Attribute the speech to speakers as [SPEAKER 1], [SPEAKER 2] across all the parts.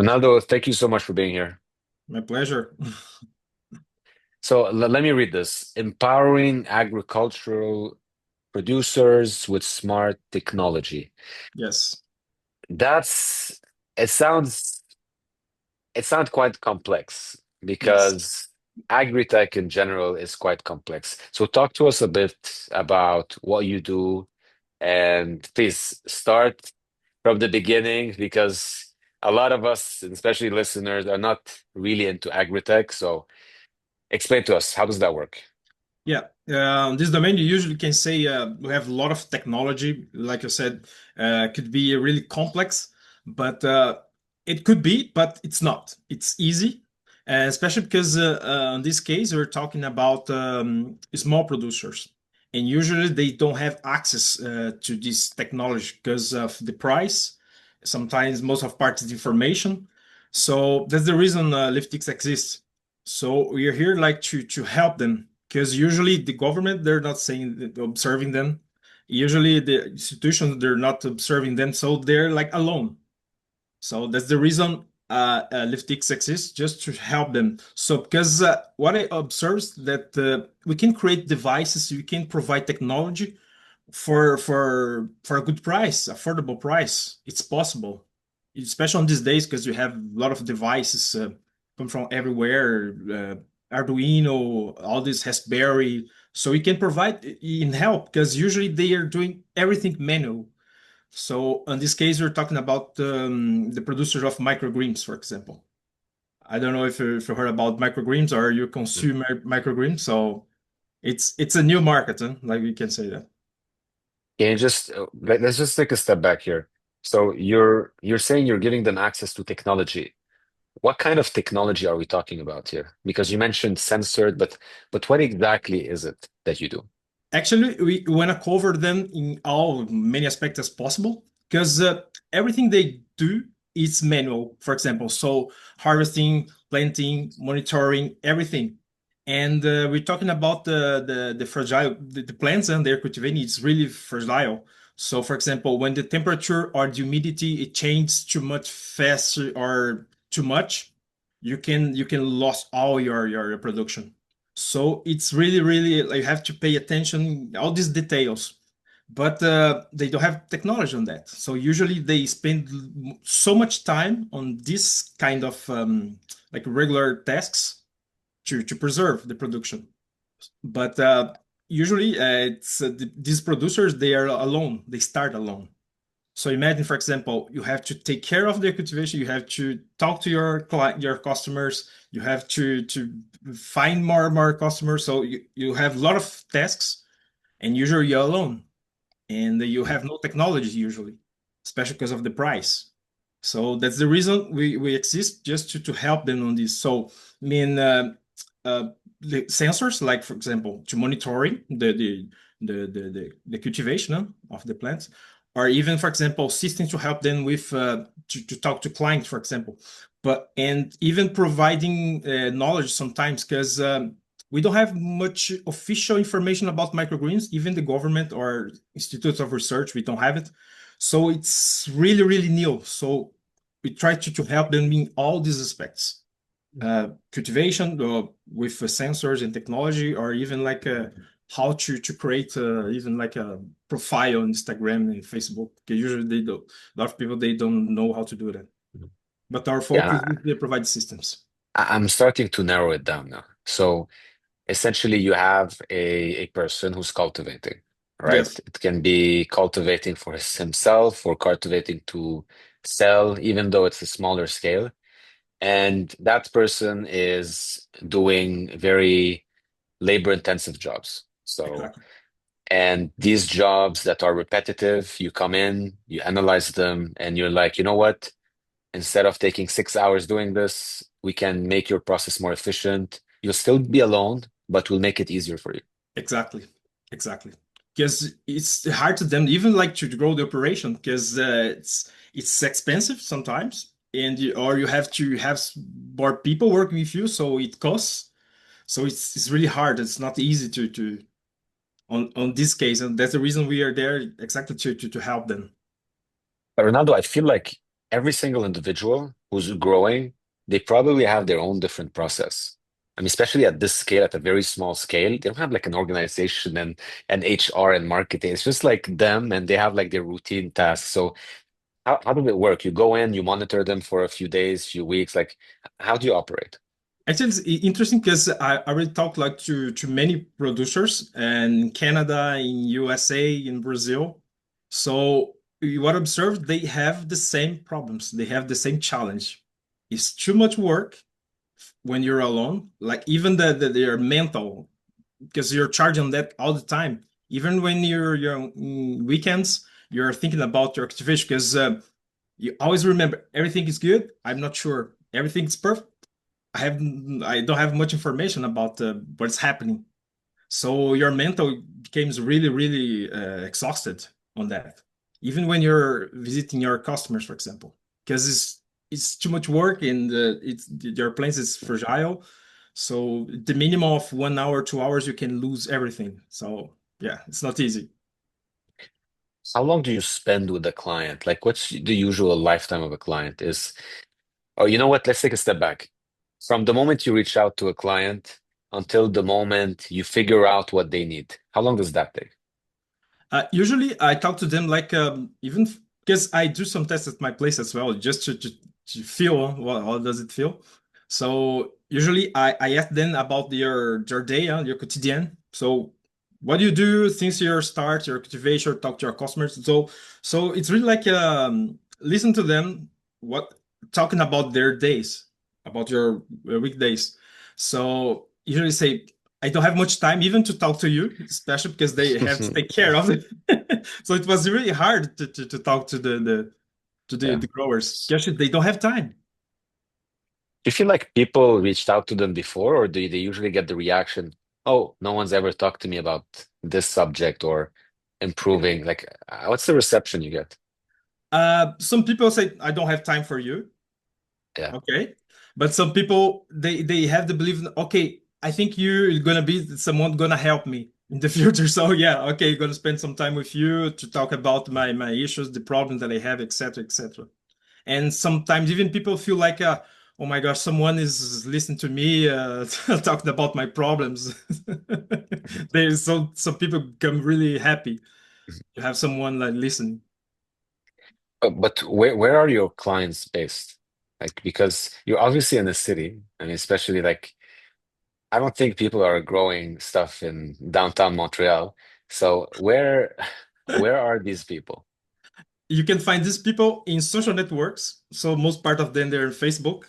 [SPEAKER 1] Ronaldo, thank you so much for being here.
[SPEAKER 2] My pleasure.
[SPEAKER 1] So let me read this. Empowering agricultural producers with smart technology.
[SPEAKER 2] Yes,
[SPEAKER 1] That's it sounds it sounds quite complex
[SPEAKER 2] yes.
[SPEAKER 1] because agri-tech in general is quite complex. So talk to us a bit about what you do and please start from the beginning because a lot of us, and especially listeners, are not really into agri-tech. So explain to us, how does that work?
[SPEAKER 2] Yeah. This domain you usually can say we have a lot of technology. Like you said, could be really complex, but it could be, but it's not. It's easy, especially because in this case we're talking about small producers, and usually they don't have access to this technology because of the price. Sometimes most of part is information. So that's the reason Leaftix exists. So we are here like to help them because usually the government they're not saying observing them. Usually the institutions they're not observing them, so they're like alone. So that's the reason Leaftix exists, just to help them. So because what I observe is that we can create devices, we can provide technology for a good price, affordable price. It's possible, especially on these days because you have a lot of devices come from everywhere. Arduino, all this Raspberry, so we can provide in help because usually they are doing everything manual. So in this case, we're talking about the producers of microgreens, for example. I don't know if you heard about microgreens or you consume microgreens. So it's a new market, huh? Like we can say that.
[SPEAKER 1] Can you just let's just take a step back here. So you're saying you're giving them access to technology. What kind of technology are we talking about here? Because you mentioned censored, but what exactly is it that you do?
[SPEAKER 2] Actually, we want to cover them in all many aspects as possible because everything they do is manual, for example. So harvesting, planting, monitoring, everything. And we're talking about the fragile the plants and their cultivating. It's really fragile. So, for example, when the temperature or the humidity it changes too much faster or too much, you can lose all your production. So it's really like, you have to pay attention all these details, but they don't have technology on that. So usually they spend so much time on this kind of like regular tasks to preserve the production. But usually it's these producers they are alone. They start alone. So imagine, for example, you have to take care of the cultivation. You have to talk to your your customers. You have to find more customers. So you have a lot of tasks, and usually you're alone, and you have no technology usually, especially because of the price. So that's the reason we exist just to help them on this. So I mean, uh, the sensors, like for example, to monitoring the cultivation of the plants, or even for example, systems to help them with to talk to clients, for example, but and even providing knowledge sometimes because. We don't have much official information about microgreens, even the government or institutes of research, we don't have it. So it's really new. So we try to help them in all these aspects. Cultivation with sensors and technology, or even like how to create even like a profile on Instagram and Facebook. 'Cause usually they do. A lot of people they don't know how to do that. But our focus
[SPEAKER 1] Yeah,
[SPEAKER 2] is to provide systems.
[SPEAKER 1] I'm starting to narrow it down now. So essentially, you have a person who's cultivating, right?
[SPEAKER 2] Yes,
[SPEAKER 1] It can be cultivating for himself or cultivating to sell, even though it's a smaller scale. And that person is doing very labor-intensive jobs. So,
[SPEAKER 2] exactly.
[SPEAKER 1] and these jobs that are repetitive, you come in, you analyze them, and you're like, you know what? Instead of taking 6 hours doing this, we can make your process more efficient. You'll still be alone, but we'll make it easier for you.
[SPEAKER 2] Exactly, exactly. Because it's hard to them even like to grow the operation because it's expensive sometimes, and or you have to have more people working with you, so it costs. So it's really hard. It's not easy to on this case, and that's the reason we are there exactly to help them.
[SPEAKER 1] But Ronaldo, I feel like every single individual who's growing, they probably have their own different process. I mean, especially at this scale, at a very small scale, they don't have like an organization and HR and marketing. It's just like them, and they have like their routine tasks. So how does it work? You go in, you monitor them for a few days, few weeks. Like, how do you operate?
[SPEAKER 2] Actually, it's interesting because I already talked like to many producers in Canada, in USA, in Brazil. So what I observed, they have the same problems. They have the same challenge. It's too much work when you're alone. Like even their mental, because you're charging that all the time. Even when you're weekends, you're thinking about your activation because you always remember everything is good. I'm not sure everything is perfect. I don't have much information about what's happening. So your mental becomes really exhausted on that. Even when you're visiting your customers, for example, because it's too much work and it's your plans is fragile. So the minimum of 1 hour, 2 hours, you can lose everything. So yeah, it's not easy.
[SPEAKER 1] How long do you spend with the client? Like, what's the usual lifetime of a client? Oh, you know what? Let's take a step back. From the moment you reach out to a client until the moment you figure out what they need, how long does that take?
[SPEAKER 2] Usually, I talk to them like even because I do some tests at my place as well, just to feel what how does it feel. So usually, I ask them about their day, your quotidien. So what do you do since your start, your cultivation, talk to your customers. So it's really like listen to them what talking about their days, about your weekdays. So usually say I don't have much time even to talk to you, especially because they have to take care of it. So it was really hard to talk to
[SPEAKER 1] Yeah.
[SPEAKER 2] the growers because they don't have time.
[SPEAKER 1] Do you feel like people reached out to them before, or do they usually get the reaction, oh, no one's ever talked to me about this subject or improving? Like, what's the reception you get?
[SPEAKER 2] Some people say I don't have time for you.
[SPEAKER 1] Yeah.
[SPEAKER 2] Okay. But some people they have the belief, okay, I think you're gonna be someone gonna help me in the future. So yeah, okay, gonna spend some time with you to talk about my issues, the problems that I have, etc. etc. And sometimes even people feel like oh my gosh, someone is listening to me talking about my problems. There's so some people become really happy to have someone like listening.
[SPEAKER 1] But where are your clients based? Like, because you're obviously in the city, and especially like, I don't think people are growing stuff in downtown Montreal. So where are these people?
[SPEAKER 2] You can find these people in social networks. So most part of them they're in Facebook.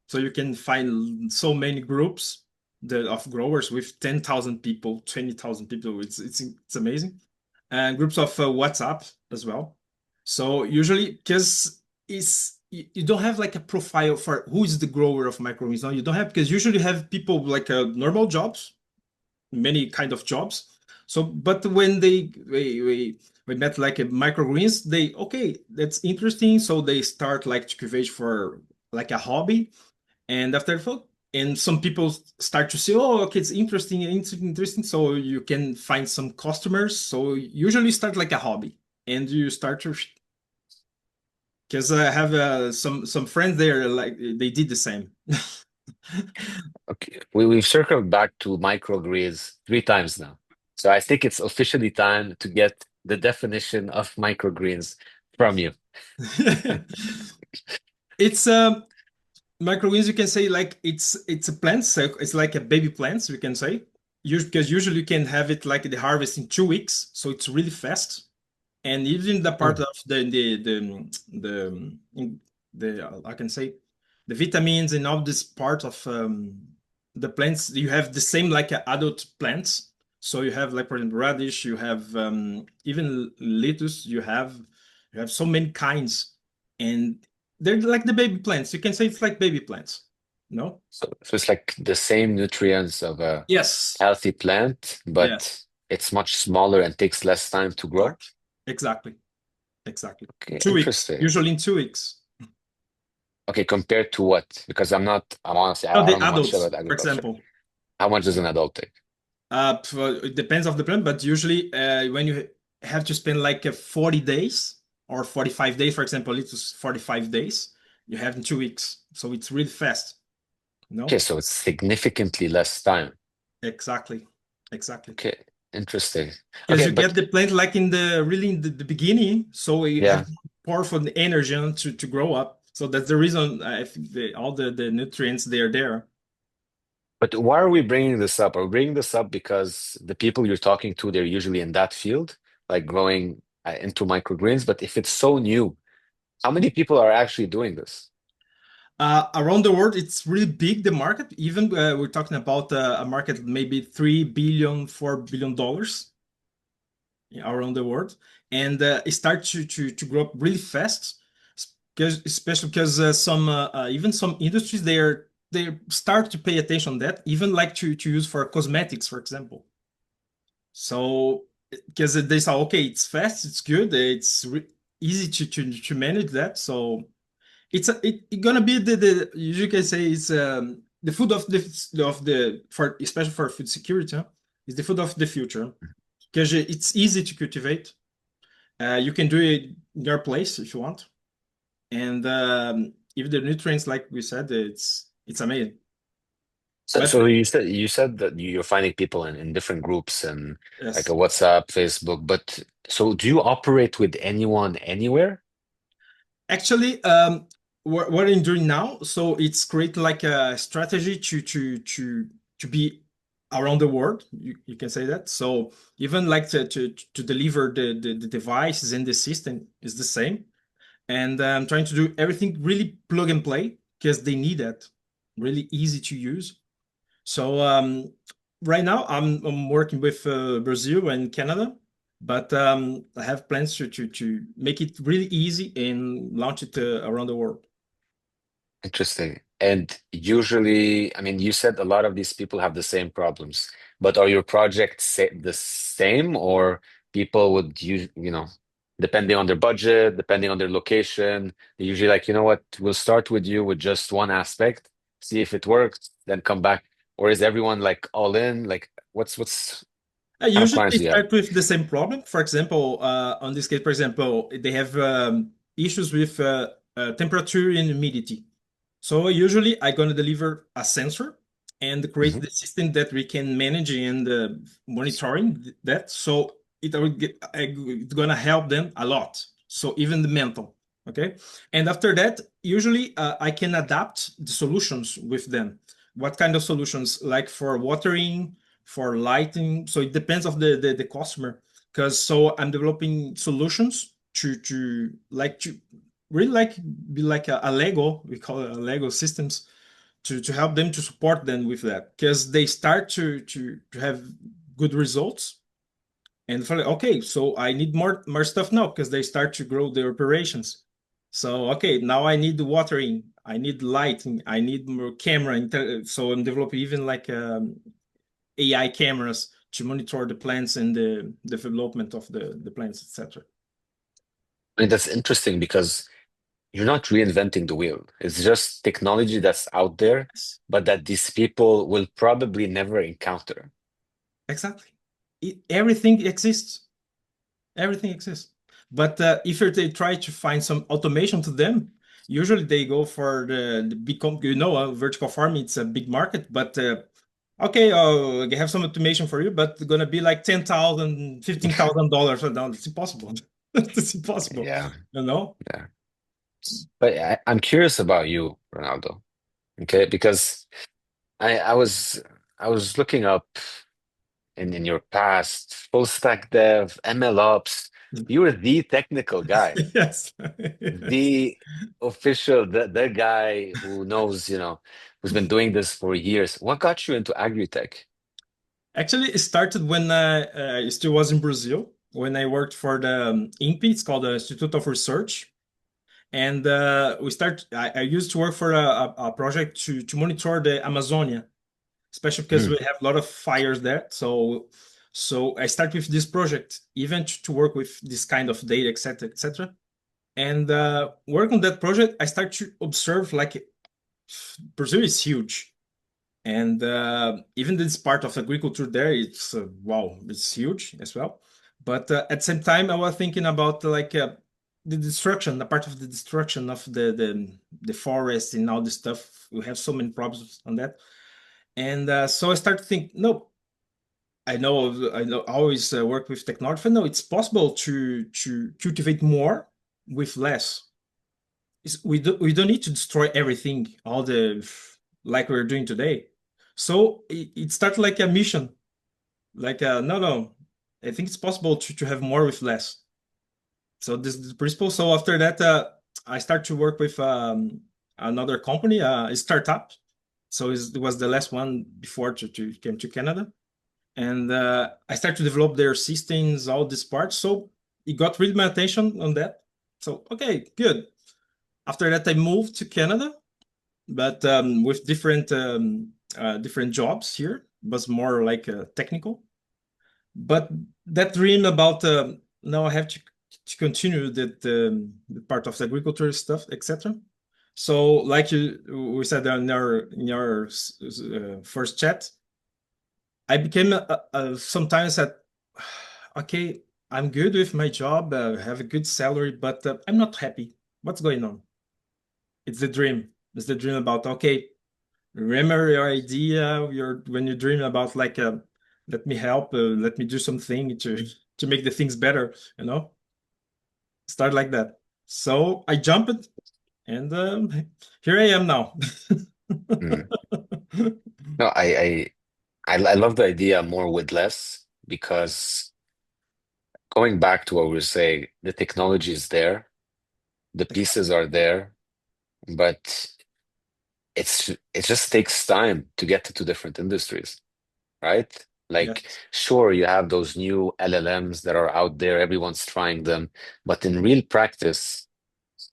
[SPEAKER 2] So you can find so many groups of growers with 10,000 people, 20,000 people. It's amazing. And groups of WhatsApp as well. So usually because you don't have like a profile for who is the grower of microgreens. No, you don't have because usually you have people like normal jobs, many kind of jobs. So, but when we met like a microgreens, they okay, that's interesting. So they start like to cultivate for like a hobby, and after that, and some people start to say, oh, okay, it's interesting, interesting. So you can find some customers. So usually start like a hobby, and you start to because I have some friends there like they did the same.
[SPEAKER 1] Okay, we've circled back to microgreens three times now. So I think it's officially time to get the definition of microgreens from you.
[SPEAKER 2] It's microgreens, you can say like it's a plant, so it's like a baby plants, we can say. Because usually you can have it like the harvest in 2 weeks, so it's really fast. And even the part
[SPEAKER 1] Mm.
[SPEAKER 2] of I can say the vitamins and all this part of the plants, you have the same like adult plants. So you have like for example radish, you have even lettuce, you have so many kinds, and they're like the baby plants. You can say it's like baby plants. No?
[SPEAKER 1] So it's like the same nutrients of a
[SPEAKER 2] Yes.
[SPEAKER 1] healthy plant,
[SPEAKER 2] Yes.
[SPEAKER 1] but it's much smaller and takes less time to grow.
[SPEAKER 2] Exactly. Exactly.
[SPEAKER 1] Okay,
[SPEAKER 2] 2 weeks.
[SPEAKER 1] interesting.
[SPEAKER 2] Usually in 2 weeks.
[SPEAKER 1] Okay, compared to what? Because I'm honestly,
[SPEAKER 2] No,
[SPEAKER 1] I
[SPEAKER 2] the
[SPEAKER 1] don't know much
[SPEAKER 2] adults,
[SPEAKER 1] about
[SPEAKER 2] for
[SPEAKER 1] agriculture.
[SPEAKER 2] example.
[SPEAKER 1] How much does an adult take?
[SPEAKER 2] It depends of the plant, but usually when you have to spend like 40 days or 45 days, for example, it's 45 days. you have in 2 weeks. So it's really fast, you
[SPEAKER 1] Okay,
[SPEAKER 2] know?
[SPEAKER 1] so it's significantly less time.
[SPEAKER 2] Exactly. Exactly.
[SPEAKER 1] Okay, interesting.
[SPEAKER 2] Because
[SPEAKER 1] Okay,
[SPEAKER 2] you get
[SPEAKER 1] but
[SPEAKER 2] the plant like in the really in the beginning, so you have
[SPEAKER 1] yeah,
[SPEAKER 2] powerful energy to grow up. So that's the reason I think all the nutrients they are there.
[SPEAKER 1] but why are we bringing this up? Are we bringing this up because the people you're talking to, they're usually in that field, like growing into microgreens? But if it's so new, how many people are actually doing this?
[SPEAKER 2] Around the world, it's really big, the market. Even we're talking about a market maybe 3 billion, $4 billion around the world, and it starts to grow up really fast, because especially because some even some industries they start to pay attention to that, even like to use for cosmetics, for example. So because they say, okay, it's fast, it's good, it's easy to manage that. So it gonna be the you can say it's the food of the for especially for food security, huh? Is the food of the future because it's easy to cultivate. You can do it in your place if you want, and if the nutrients, like we said, it's amazing.
[SPEAKER 1] So,
[SPEAKER 2] But
[SPEAKER 1] so you said that you're finding people in different groups and like a
[SPEAKER 2] yes,
[SPEAKER 1] WhatsApp, Facebook, but so do you operate with anyone anywhere?
[SPEAKER 2] actually, what I'm doing now, so it's create like a strategy to be around the world. You can say that. So even like to deliver the devices and the system is the same. And I'm trying to do everything really plug and play because they need that. Really easy to use. So right now I'm working with Brazil and Canada, but I have plans to make it really easy and launch it around the world.
[SPEAKER 1] Interesting. And usually, I mean, you said a lot of these people have the same problems, but are your projects the same, or people would depending on their budget, depending on their location, they usually like, you know what, we'll start with you with just one aspect, see if it works, then come back. Or is everyone like all in? Like, what's
[SPEAKER 2] I
[SPEAKER 1] kind of
[SPEAKER 2] usually
[SPEAKER 1] clients
[SPEAKER 2] they
[SPEAKER 1] do you have?
[SPEAKER 2] start with the same problem. For example, on this case, for example, they have issues with temperature and humidity. So usually I'm gonna deliver a sensor and create
[SPEAKER 1] Mhm.
[SPEAKER 2] the system that we can manage and monitoring that. So it's gonna help them a lot. So even the mental, okay. And after that, usually I can adapt the solutions with them. What kind of solutions? Like for watering, for lighting. So it depends of the customer. Because so I'm developing solutions to really like be like a Lego, we call it a Lego systems to help them to support them with that because they start to have good results and for like, okay, so I need more stuff now because they start to grow their operations. So okay, now I need the watering, I need lighting, I need more camera. So I'm developing even like AI cameras to monitor the plants and the development of the plants, etc.
[SPEAKER 1] I mean, that's interesting because you're not reinventing the wheel. It's just technology that's out there,
[SPEAKER 2] Yes,
[SPEAKER 1] but that these people will probably never encounter.
[SPEAKER 2] exactly. Everything exists. Everything exists. But if they try to find some automation to them, usually they go for the big, vertical farming, it's a big market. But okay, I have some automation for you, but it's gonna be like 10,000, $15,000. No, it's impossible. It's impossible,
[SPEAKER 1] Yeah,
[SPEAKER 2] you know?
[SPEAKER 1] yeah. But I'm curious about you, Ronaldo. Okay, because I was looking up in your past full stack dev, ML ops. You were the technical guy,
[SPEAKER 2] Yes. Yes.
[SPEAKER 1] the official, the guy who knows, who's been doing this for years. What got you into Agritech?
[SPEAKER 2] Actually, it started when I still was in Brazil, when I worked for the INPE, it's called the Institute of Research. And I used to work for a project to monitor the Amazonia, especially because
[SPEAKER 1] Hmm.
[SPEAKER 2] we have a lot of fires there. So I started with this project, even to work with this kind of data, etc., etc. And work on that project, I start to observe like Brazil is huge. And even this part of agriculture there, it's wow, it's huge as well. But at the same time, I was thinking about like the destruction, the part of the destruction of the forest and all this stuff. We have so many problems on that. And so I started to think, no, I always work with technology. No, it's possible to cultivate more with less. We don't need to destroy everything, all the like we're doing today. So it started like a mission, like no, no, I think it's possible to have more with less. So this is the principle. So after that, I start to work with another company, a startup. So it was the last one before to came to Canada, and I started to develop their systems, all these parts. So it got really my attention on that. So okay, good. After that, I moved to Canada, but with different jobs here. It was more like technical. But that dream about now I have to continue the part of the agriculture stuff, etc. So, like we said in our first chat, I became sometimes at okay, I'm good with my job, have a good salary, but I'm not happy. What's going on? It's the dream. It's the dream about okay, remember your idea, your when you dream about like let me help, let me do something to make the things better, start like that. So I jumped and here I am now.
[SPEAKER 1] Mm. No, I love the idea more with less because going back to what we were saying, the technology is there, the
[SPEAKER 2] Exactly.
[SPEAKER 1] pieces are there, but it just takes time to get to different industries, right? Like,
[SPEAKER 2] Yes.
[SPEAKER 1] sure, you have those new LLMs that are out there, everyone's trying them, but in real practice,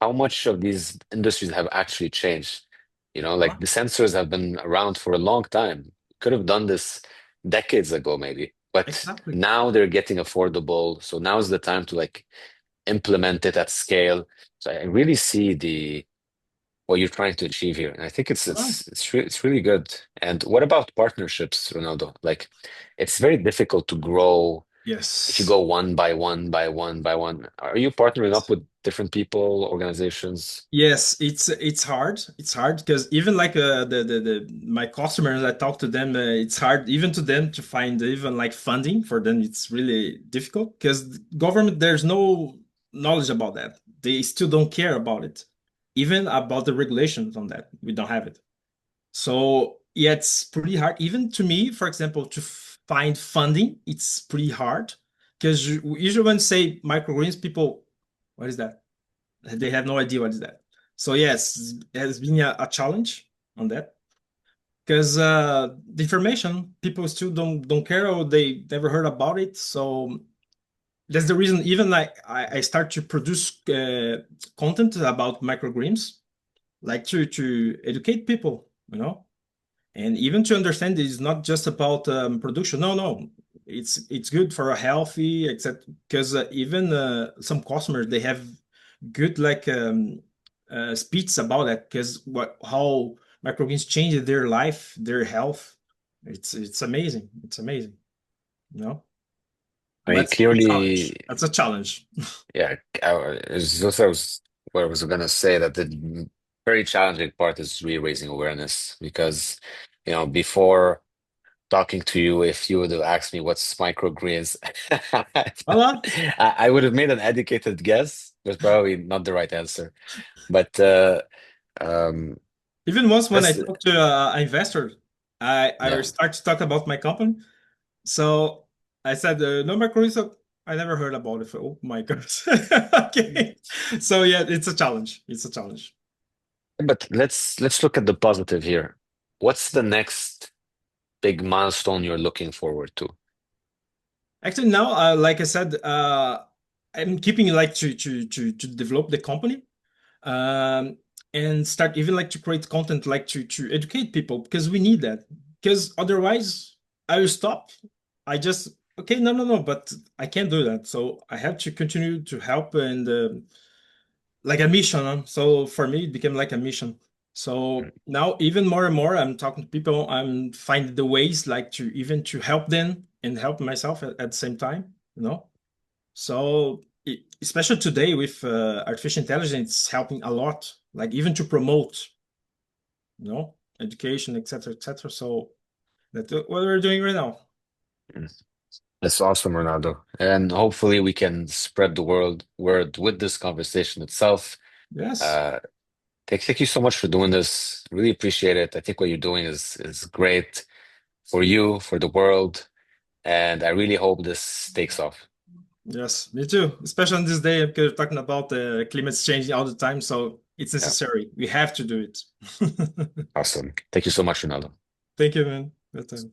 [SPEAKER 1] how much of these industries have actually changed? Like
[SPEAKER 2] Uh-huh.
[SPEAKER 1] the sensors have been around for a long time. Could have done this decades ago, maybe, but
[SPEAKER 2] Exactly.
[SPEAKER 1] now they're getting affordable. So now is the time to like implement it at scale. So I really see the what you're trying to achieve here, and I think it's
[SPEAKER 2] Uh-huh.
[SPEAKER 1] it's it's it's really good. And what about partnerships, Ronaldo? Like, it's very difficult to grow if you
[SPEAKER 2] Yes.
[SPEAKER 1] go one by one by one by one. Are you partnering up with different people, organizations?
[SPEAKER 2] Yes, it's hard. It's hard because even like the my customers, I talk to them. It's hard even to them to find even like funding for them. It's really difficult because government there's no knowledge about that. They still don't care about it, even about the regulations on that. We don't have it. So yeah, it's pretty hard. Even to me, for example, to find funding, it's pretty hard because usually when say microgreens, people, what is that? They have no idea what is that. So yes, it has been a challenge on that because the information people still don't care or they never heard about it. So that's the reason. Even like I start to produce content about microgreens, like to educate people, and even to understand it's not just about production. No, no, it's good for a healthy, except because even some customers they have good like speech about that because what how microgreens changed their life, their health. It's amazing. It's amazing, you know.
[SPEAKER 1] I mean,
[SPEAKER 2] But it's a
[SPEAKER 1] clearly,
[SPEAKER 2] challenge. That's a challenge.
[SPEAKER 1] yeah, it's just what I was gonna say that the very challenging part is really raising awareness because, before talking to you, if you would have asked me what's microgreens,
[SPEAKER 2] Voilà.
[SPEAKER 1] I would have made an educated guess, but probably not the right answer. But um,
[SPEAKER 2] Even once when I
[SPEAKER 1] that's
[SPEAKER 2] talk to an investor, I
[SPEAKER 1] yeah.
[SPEAKER 2] start to talk about my company. So I said, no microgreens. So I never heard about it. Oh my God. Okay. So yeah, it's a challenge. It's a challenge.
[SPEAKER 1] But let's look at the positive here. What's the next big milestone you're looking forward to?
[SPEAKER 2] Actually, now, like I said, I'm keeping like to develop the company, um, and start even like to create content, like to educate people because we need that. Because otherwise, I will stop. I just okay, no, no, no, but I can't do that. So I have to continue to help and like a mission. So for me, it became like a mission. So now, even more and more, I'm talking to people. I'm finding the ways like to even to help them and help myself at the same time. So especially today with artificial intelligence, it's helping a lot, like even to promote, education, etc., etc. So that's what we're doing right now.
[SPEAKER 1] Mm. That's awesome, Ronaldo. And hopefully we can spread the word with this conversation itself.
[SPEAKER 2] Yes,
[SPEAKER 1] Uh, thank you so much for doing this. Really appreciate it. I think what you're doing is great for you, for the world, and I really hope this takes off.
[SPEAKER 2] yes, me too. Especially on this day, because we're talking about the climate's changing all the time, so it's
[SPEAKER 1] Yeah,
[SPEAKER 2] necessary. We have to do it.
[SPEAKER 1] awesome. Thank you so much, Ronaldo.
[SPEAKER 2] Thank you, man. Good time.